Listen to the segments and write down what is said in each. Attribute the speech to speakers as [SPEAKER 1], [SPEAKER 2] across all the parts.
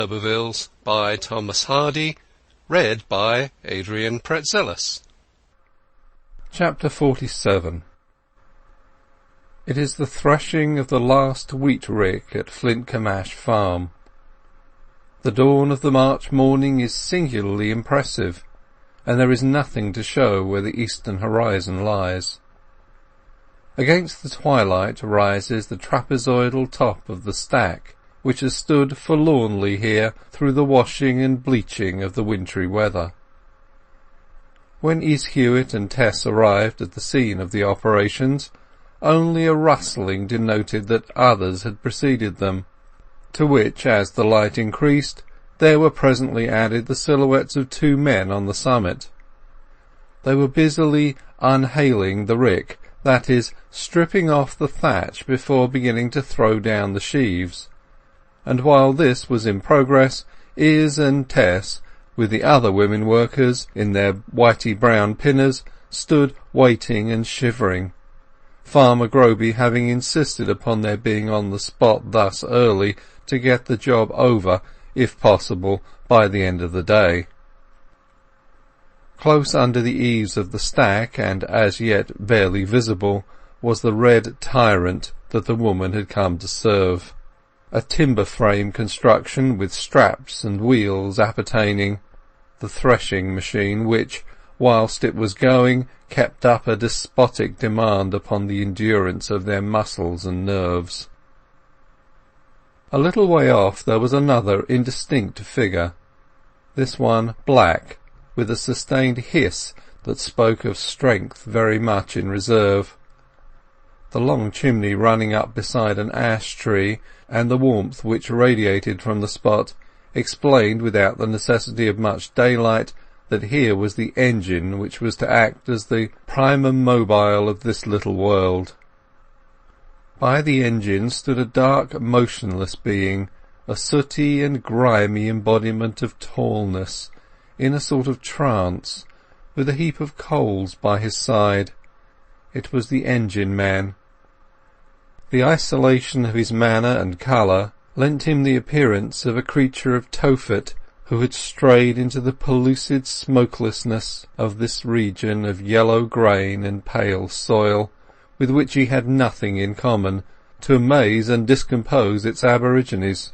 [SPEAKER 1] Urbervilles by Thomas Hardy, read by Adrian Pretzelis.
[SPEAKER 2] Chapter 47. It is the threshing of the last wheat rick at Flintcomb Farm. The dawn of the March morning is singularly impressive, and there is nothing to show where the eastern horizon lies. Against the twilight rises the trapezoidal top of the stack, which has stood forlornly here through the washing and bleaching of the wintry weather. When East Hewitt and Tess arrived at the scene of the operations, only a rustling denoted that others had preceded them, to which, as the light increased, there were presently added the silhouettes of two men on the summit. They were busily unhaling the rick, that is, stripping off the thatch before beginning to throw down the sheaves, and while this was in progress, Iz and Tess, with the other women workers in their whitey-brown pinners, stood waiting and shivering, Farmer Groby having insisted upon their being on the spot thus early to get the job over, if possible, by the end of the day. Close under the eaves of the stack, and as yet barely visible, was the red tyrant that the woman had come to serve, a timber frame construction with straps and wheels appertaining, the threshing machine which, whilst it was going, kept up a despotic demand upon the endurance of their muscles and nerves. A little way off there was another indistinct figure, this one black, with a sustained hiss that spoke of strength very much in reserve. The long chimney running up beside an ash tree, and the warmth which radiated from the spot, explained without the necessity of much daylight that here was the engine which was to act as the primum mobile of this little world. By the engine stood a dark, motionless being, a sooty and grimy embodiment of tallness, in a sort of trance, with a heap of coals by his side. It was the engine man. The isolation of his manner and colour lent him the appearance of a creature of Tophet who had strayed into the pellucid smokelessness of this region of yellow grain and pale soil, with which he had nothing in common, to amaze and discompose its aborigines.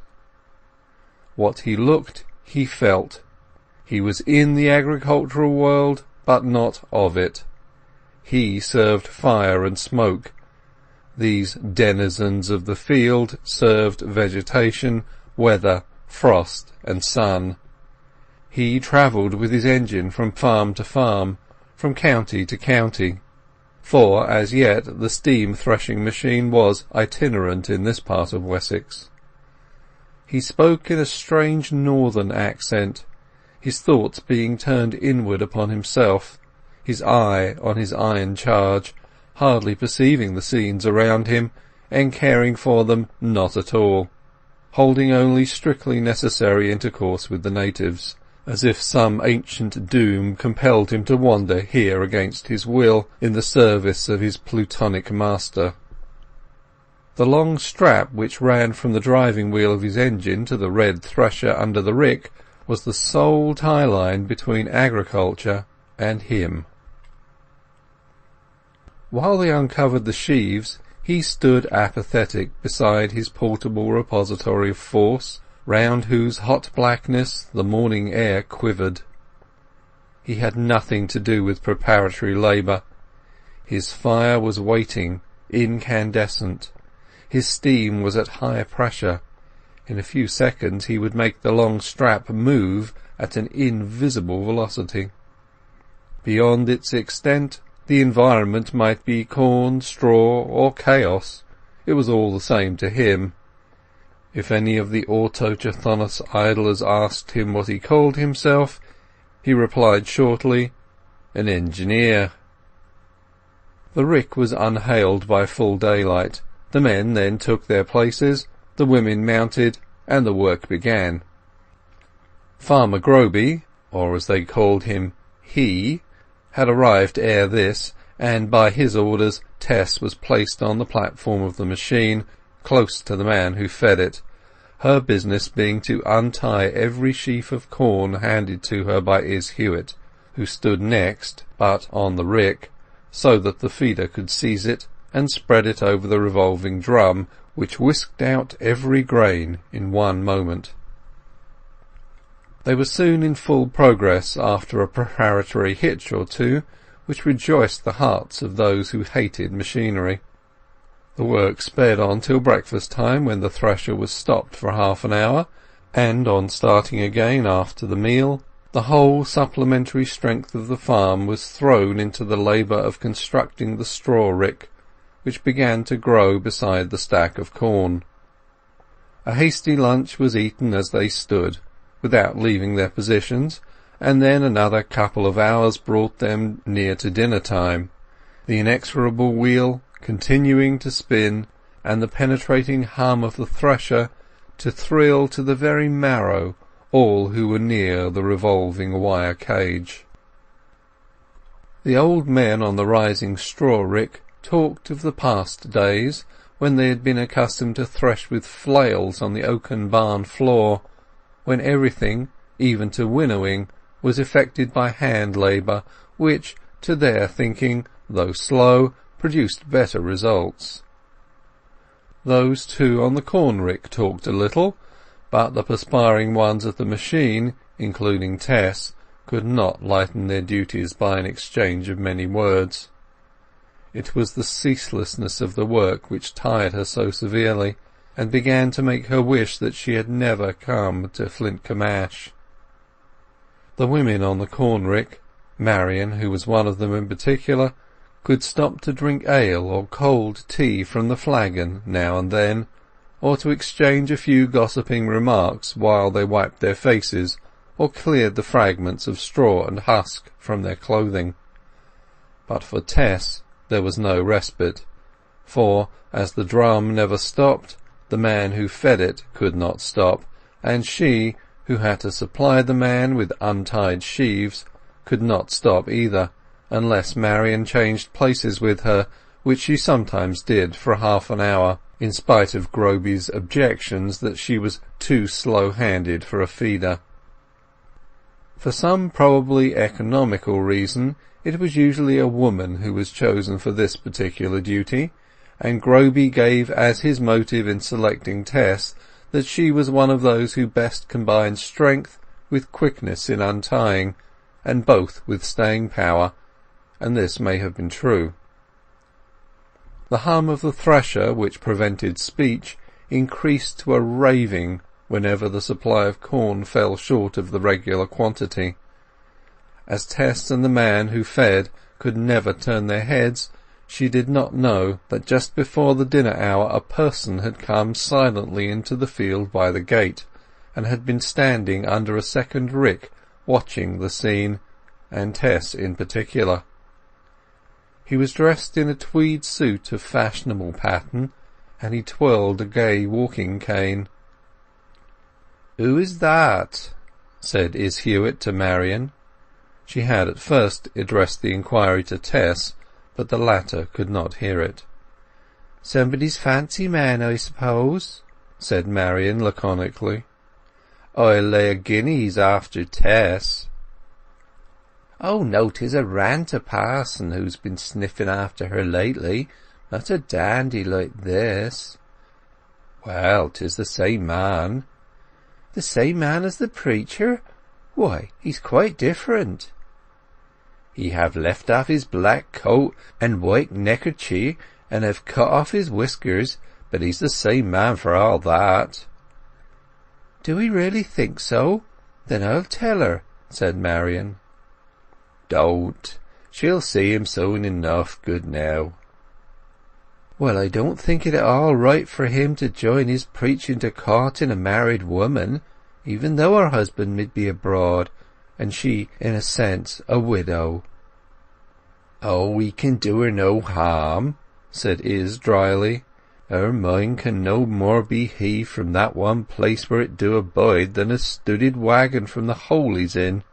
[SPEAKER 2] What he looked, he felt. He was in the agricultural world, but not of it. He served fire and smoke. These denizens of the field served vegetation, weather, frost and sun. He travelled with his engine from farm to farm, from county to county, for as yet the steam threshing machine was itinerant in this part of Wessex. He spoke in a strange northern accent, his thoughts being turned inward upon himself, his eye on his iron charge, hardly perceiving the scenes around him, and caring for them not at all, holding only strictly necessary intercourse with the natives, as if some ancient doom compelled him to wander here against his will in the service of his plutonic master. The long strap which ran from the driving wheel of his engine to the red thresher under the rick was the sole tie-line between agriculture and him. While they uncovered the sheaves, he stood apathetic beside his portable repository of force, round whose hot blackness the morning air quivered. He had nothing to do with preparatory labour. His fire was waiting, incandescent. His steam was at high pressure. In a few seconds he would make the long strap move at an invisible velocity. Beyond its extent, the environment might be corn, straw, or chaos. It was all the same to him. If any of the autochthonous idlers asked him what he called himself, he replied shortly, "An engineer." The rick was unhaled by full daylight. The men then took their places, the women mounted, and the work began. Farmer Groby, or as they called him, he, had arrived ere this, and by his orders Tess was placed on the platform of the machine, close to the man who fed it, her business being to untie every sheaf of corn handed to her by Izz Huett, who stood next, but on the rick, so that the feeder could seize it and spread it over the revolving drum, which whisked out every grain in one moment. They were soon in full progress after a preparatory hitch or two, which rejoiced the hearts of those who hated machinery. The work sped on till breakfast time, when the thresher was stopped for half an hour, and on starting again after the meal, the whole supplementary strength of the farm was thrown into the labour of constructing the straw rick, which began to grow beside the stack of corn. A hasty lunch was eaten as they stood, without leaving their positions, and then another couple of hours brought them near to dinner time, the inexorable wheel continuing to spin, and the penetrating hum of the thresher to thrill to the very marrow all who were near the revolving wire cage. The old men on the rising straw rick talked of the past days, when they had been accustomed to thresh with flails on the oaken barn floor, when everything, even to winnowing, was effected by hand labour, which, to their thinking, though slow, produced better results. Those too on the corn rick talked a little, but the perspiring ones at the machine, including Tess, could not lighten their duties by an exchange of many words. It was the ceaselessness of the work which tired her so severely, and began to make her wish that she had never come to Flintcomb. The women on the corn rick, Marian, who was one of them in particular, could stop to drink ale or cold tea from the flagon now and then, or to exchange a few gossiping remarks while they wiped their faces or cleared the fragments of straw and husk from their clothing. But for Tess there was no respite, for, as the drum never stopped, the man who fed it could not stop, and she, who had to supply the man with untied sheaves, could not stop either, unless Marian changed places with her, which she sometimes did for half an hour, in spite of Groby's objections that she was too slow-handed for a feeder. For some probably economical reason, it was usually a woman who was chosen for this particular duty, and Groby gave as his motive in selecting Tess that she was one of those who best combined strength with quickness in untying, and both with staying power, and this may have been true. The hum of the thresher, which prevented speech, increased to a raving whenever the supply of corn fell short of the regular quantity. As Tess and the man who fed could never turn their heads, she did not know that just before the dinner hour a person had come silently into the field by the gate, and had been standing under a second rick watching the scene, and Tess in particular. He was dressed in a tweed suit of fashionable pattern, and he twirled a gay walking cane. "Who is that?" said Izz Huett to Marian. She had at first addressed the inquiry to Tess, but the latter could not hear it. "Somebody's fancy man, I suppose," said Marian laconically. "I'll lay a guinea he's after Tess." "Oh no, 'tis a ranter parson who's been sniffing after her lately, not a dandy like this." "Well, 'tis the same man." "The same man as the preacher? Why, he's quite different." "He have left off his black coat and white neckerchief, and have cut off his whiskers, but he's the same man for all that." "Do we really think so? Then I'll tell her," said Marian. "Don't. She'll see him soon enough, good now." "Well, I don't think it at all right for him to join his preaching to courting a married woman, even though her husband mid be abroad, and she, in a sense, a widow." "Oh, he can do her no harm," said Izz dryly. "Her mind can no more be heaved from that one place where it do abide than a studded waggon from the hole he's in.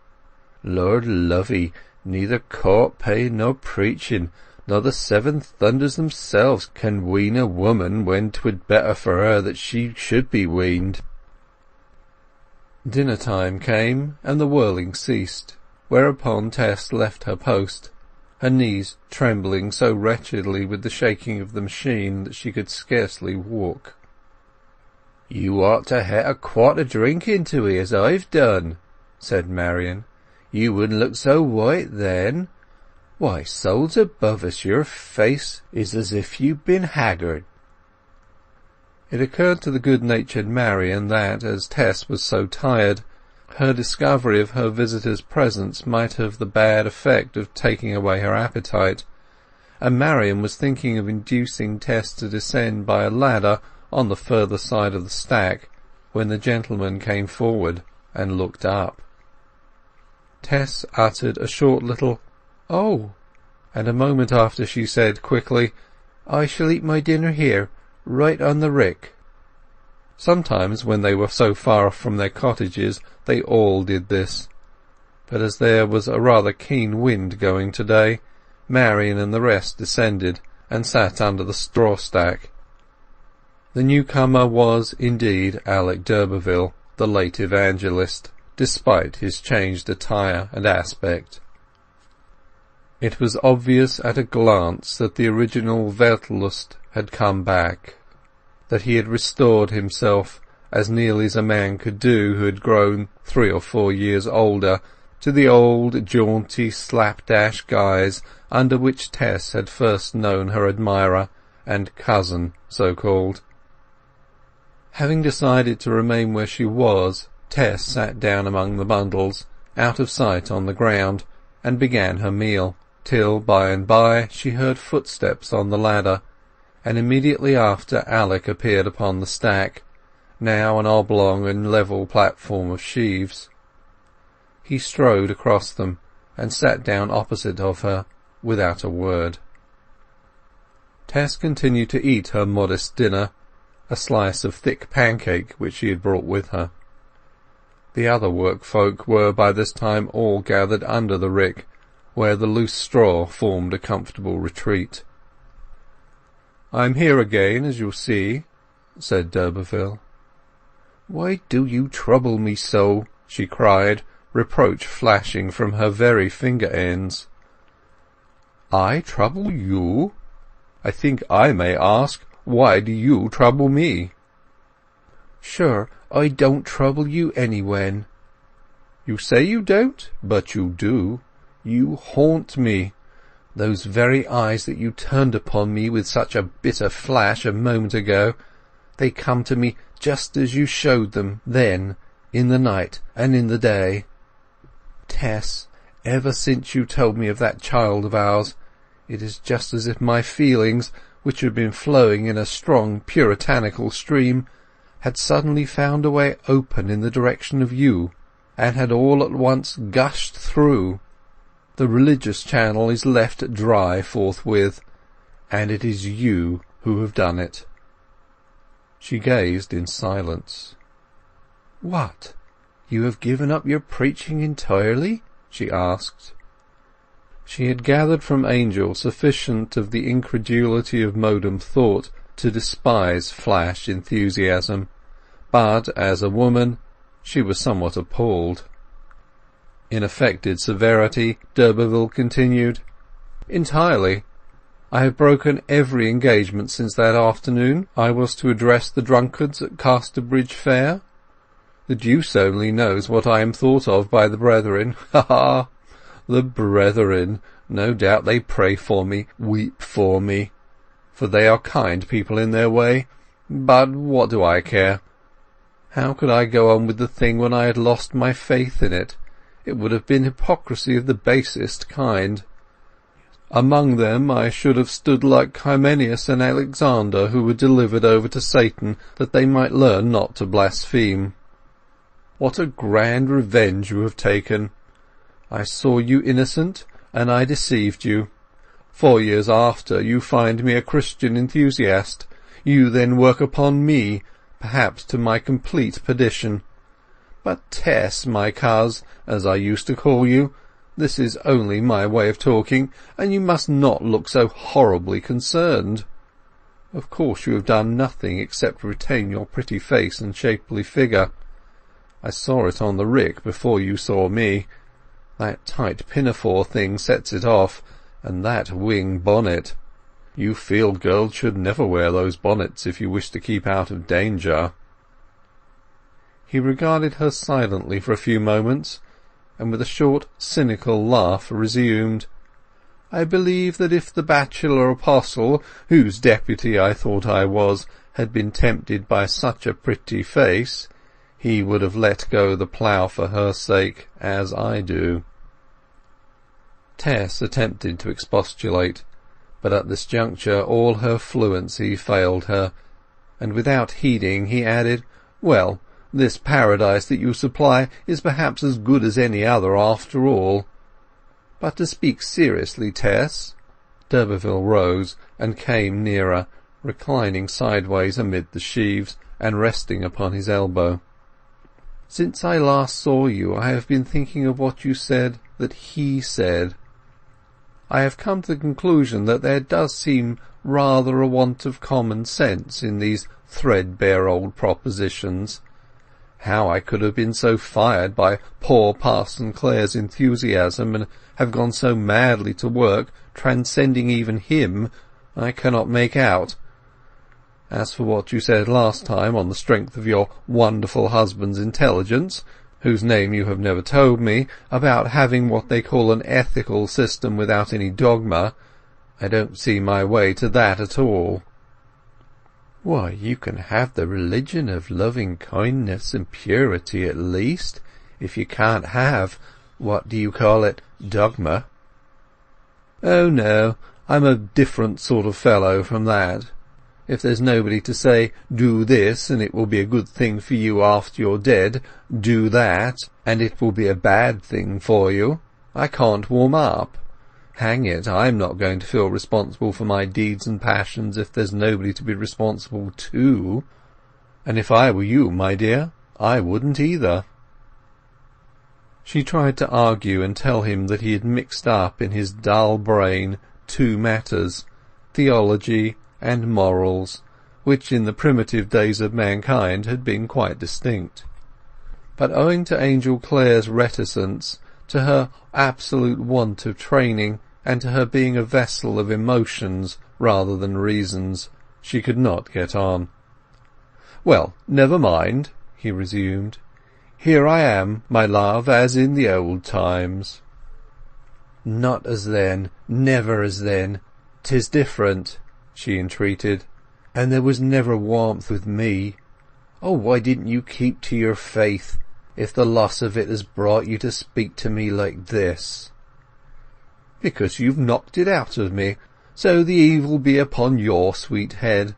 [SPEAKER 2] Lord love 'ee, neither court paying nor preaching, nor the seven thunders themselves can wean a woman when 'twould better for her that she should be weaned. Dinner time came, and the whirling ceased, whereupon Tess left her post, her knees trembling so wretchedly with the shaking of the machine that she could scarcely walk. "You ought to ha' a quart of drink into 'ee, as I've done," said Marian. "You wouldn't look so white then. Why, souls above us, your face is as if you'd been haggard." It occurred to the good-natured Marian that, as Tess was so tired, her discovery of her visitor's presence might have the bad effect of taking away her appetite, and Marian was thinking of inducing Tess to descend by a ladder on the further side of the stack, when the gentleman came forward and looked up. Tess uttered a short little "Oh!" and a moment after she said quickly, "I shall eat my dinner here, right on the rick." Sometimes when they were so far from their cottages they all did this, but as there was a rather keen wind going to-day, Marian and the rest descended and sat under the straw stack. The newcomer was indeed Alec d'Urberville, the late evangelist, despite his changed attire and aspect. It was obvious at a glance that the original Weltlust had come back, that he had restored himself, as nearly as a man could do who had grown 3 or 4 years older, to the old jaunty slapdash guise under which Tess had first known her admirer and cousin, so-called. Having decided to remain where she was, Tess sat down among the bundles, out of sight on the ground, and began her meal, till by and by she heard footsteps on the ladder, and immediately after Alec appeared upon the stack, now an oblong and level platform of sheaves. He strode across them and sat down opposite of her, without a word. Tess continued to eat her modest dinner, a slice of thick pancake which she had brought with her. The other workfolk were by this time all gathered under the rick, where the loose straw formed a comfortable retreat. "I'm here again, as you'll see," said d'Urberville. "Why do you trouble me so?" she cried, reproach flashing from her very finger-ends. "I trouble you? I think I may ask, why do you trouble me?" "Sure, I don't trouble you anywhen." "You say you don't, but you do. You haunt me. Those very eyes that you turned upon me with such a bitter flash a moment ago, they come to me just as you showed them then, in the night and in the day. Tess, ever since you told me of that child of ours, it is just as if my feelings, which had been flowing in a strong puritanical stream, had suddenly found a way open in the direction of you, and had all at once gushed through. The religious channel is left dry forthwith, and it is you who have done it." She gazed in silence. "What? You have given up your preaching entirely?" she asked. She had gathered from Angel sufficient of the incredulity of modern thought to despise flash enthusiasm, but as a woman she was somewhat appalled. In affected severity d'Urberville continued, "Entirely. I have broken every engagement since that afternoon I was to address the drunkards at Casterbridge Fair. The deuce only knows what I am thought of by the brethren. Ha ha! The brethren! No doubt they pray for me, weep for me, for they are kind people in their way. But what do I care? How could I go on with the thing when I had lost my faith in it? It would have been hypocrisy of the basest kind. Among them I should have stood like Hymenaeus and Alexander, who were delivered over to Satan that they might learn not to blaspheme. What a grand revenge you have taken! I saw you innocent, and I deceived you. 4 years after, you find me a Christian enthusiast. You then work upon me, perhaps to my complete perdition. But Tess, my coz, as I used to call you, this is only my way of talking, and you must not look so horribly concerned. Of course you have done nothing except retain your pretty face and shapely figure. I saw it on the rick before you saw me. That tight pinafore thing sets it off, and that wing bonnet. You field girls should never wear those bonnets if you wish to keep out of danger." He regarded her silently for a few moments, and with a short, cynical laugh resumed, "I believe that if the bachelor apostle, whose deputy I thought I was, had been tempted by such a pretty face, he would have let go the plough for her sake, as I do." Tess attempted to expostulate, but at this juncture all her fluency failed her, and without heeding he added, "Well, this paradise that you supply is perhaps as good as any other after all. But to speak seriously, Tess—" D'Urberville rose and came nearer, reclining sideways amid the sheaves and resting upon his elbow. "Since I last saw you I have been thinking of what you said that he said. I have come to the conclusion that there does seem rather a want of common sense in these threadbare old propositions. How I could have been so fired by poor Parson Clare's enthusiasm and have gone so madly to work, transcending even him, I cannot make out. As for what you said last time on the strength of your wonderful husband's intelligence, whose name you have never told me, about having what they call an ethical system without any dogma, I don't see my way to that at all." "Why, you can have the religion of loving kindness and purity at least, if you can't have, what do you call it, dogma." "Oh no, I'm a different sort of fellow from that. If there's nobody to say, 'Do this, and it will be a good thing for you after you're dead,' 'Do that, and it will be a bad thing for you,' I can't warm up. Hang it, I'm not going to feel responsible for my deeds and passions if there's nobody to be responsible to. And if I were you, my dear, I wouldn't either." She tried to argue and tell him that he had mixed up in his dull brain two matters, theology and morals, which in the primitive days of mankind had been quite distinct. But owing to Angel Clare's reticence, to her absolute want of training, and to her being a vessel of emotions rather than reasons, she could not get on. "Well, never mind," he resumed. "Here I am, my love, as in the old times." "Not as then, never as then. 'Tis different," she entreated. "And there was never warmth with me. Oh, why didn't you keep to your faith, if the loss of it has brought you to speak to me like this?" "Because you've knocked it out of me, so the evil be upon your sweet head.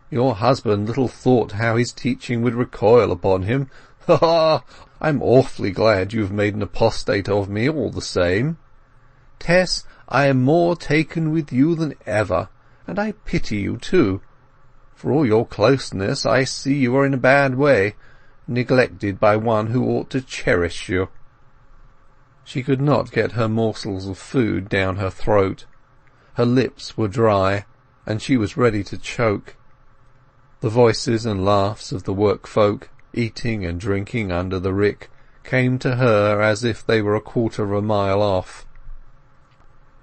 [SPEAKER 2] Your husband little thought how his teaching would recoil upon him. Ha ha! I'm awfully glad you've made an apostate of me all the same. Tess, I am more taken with you than ever, and I pity you too. For all your closeness, I see you are in a bad way, neglected by one who ought to cherish you." She could not get her morsels of food down her throat. Her lips were dry, and she was ready to choke. The voices and laughs of the work-folk, eating and drinking under the rick, came to her as if they were a quarter of a mile off.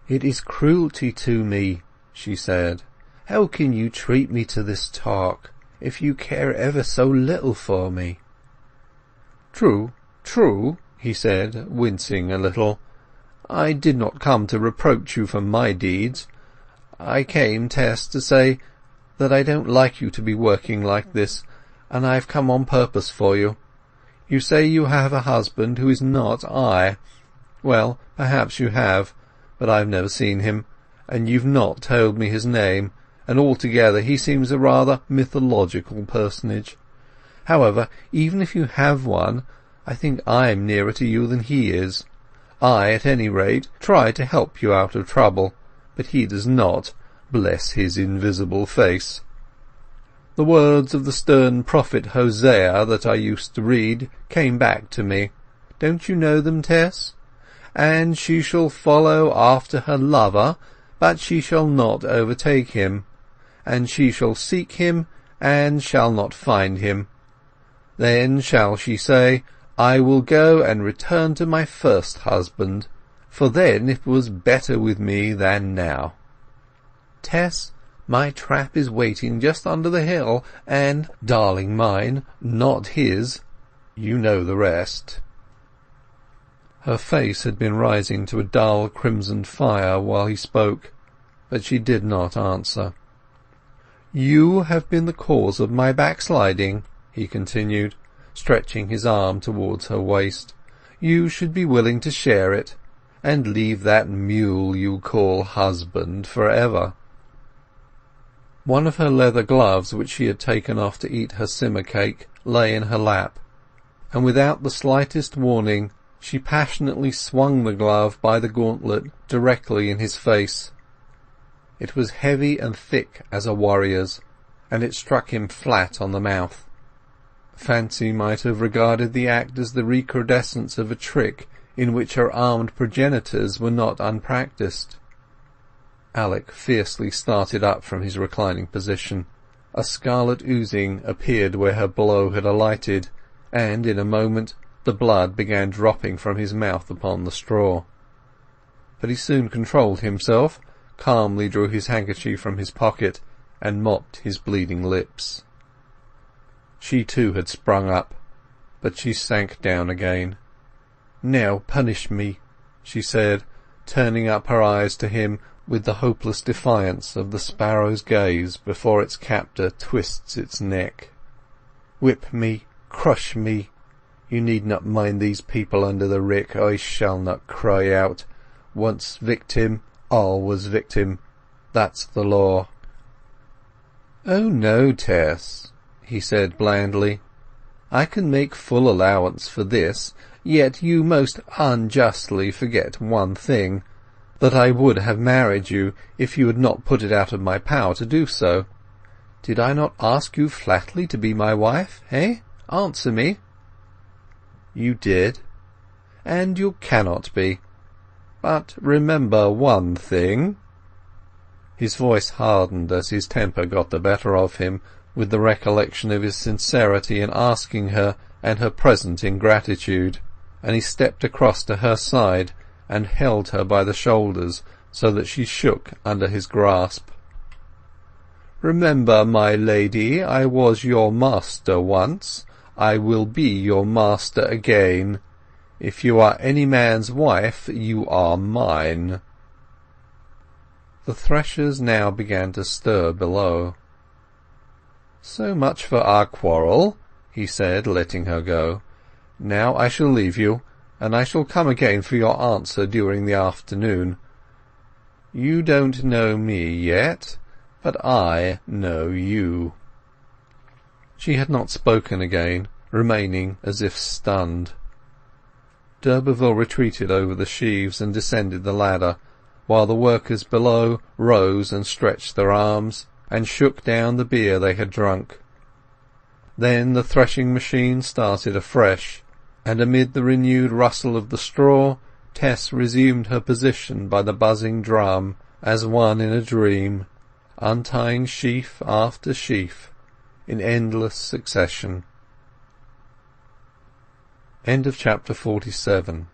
[SPEAKER 2] "It is cruelty to me," she said. "How can you treat me to this talk, if you care ever so little for me?" "True, true," he said, wincing a little. "I did not come to reproach you for my deeds. I came, Tess, to say that I don't like you to be working like this, and I have come on purpose for you. You say you have a husband who is not I. Well, perhaps you have, but I've never seen him, and you've not told me his name, and altogether he seems a rather mythological personage. However, even if you have one, I think I'm nearer to you than he is. I, at any rate, try to help you out of trouble, but he does not, bless his invisible face. The words of the stern prophet Hosea that I used to read came back to me. Don't you know them, Tess? And she shall follow after her lover, but she shall not overtake him. And she shall seek him, and shall not find him. Then shall she say, I will go and return to my first husband, for then it was better with me than now. Tess, my trap is waiting just under the hill, and, darling mine, not his, you know the rest." Her face had been rising to a dull crimson fire while he spoke, but she did not answer. "You have been the cause of my backsliding," he continued, stretching his arm towards her waist. "You should be willing to share it, and leave that mule you call husband for ever." One of her leather gloves, which she had taken off to eat her simmer cake, lay in her lap, and without the slightest warning she passionately swung the glove by the gauntlet directly in his face. It was heavy and thick as a warrior's, and it struck him flat on the mouth. Fancy might have regarded the act as the recrudescence of a trick in which her armed progenitors were not unpractised. Alec fiercely started up from his reclining position. A scarlet oozing appeared where her blow had alighted, and in a moment the blood began dropping from his mouth upon the straw. But he soon controlled himself, calmly drew his handkerchief from his pocket, and mopped his bleeding lips. She too had sprung up, but she sank down again. "Now punish me," she said, turning up her eyes to him with the hopeless defiance of the sparrow's gaze before its captor twists its neck. "Whip me, crush me. You need not mind these people under the rick. I shall not cry out. Once victim, always victim. That's the law." "Oh no, Tess," he said blandly. "I can make full allowance for this, yet you most unjustly forget one thing, that I would have married you if you had not put it out of my power to do so. Did I not ask you flatly to be my wife, eh? Answer me." "You did." "And you cannot be. But remember one thing." His voice hardened as his temper got the better of him, with the recollection of his sincerity in asking her and her present ingratitude, and he stepped across to her side and held her by the shoulders so that she shook under his grasp. "Remember, my lady, I was your master once. I will be your master again. If you are any man's wife, you are mine." The threshers now began to stir below. "So much for our quarrel," he said, letting her go. "Now I shall leave you, and I shall come again for your answer during the afternoon. You don't know me yet, but I know you." She had not spoken again, remaining as if stunned. D'Urberville retreated over the sheaves and descended the ladder, while the workers below rose and stretched their arms, and shook down the beer they had drunk. Then the threshing machine started afresh, and amid the renewed rustle of the straw Tess resumed her position by the buzzing drum as one in a dream, untying sheaf after sheaf in endless succession. End of chapter 47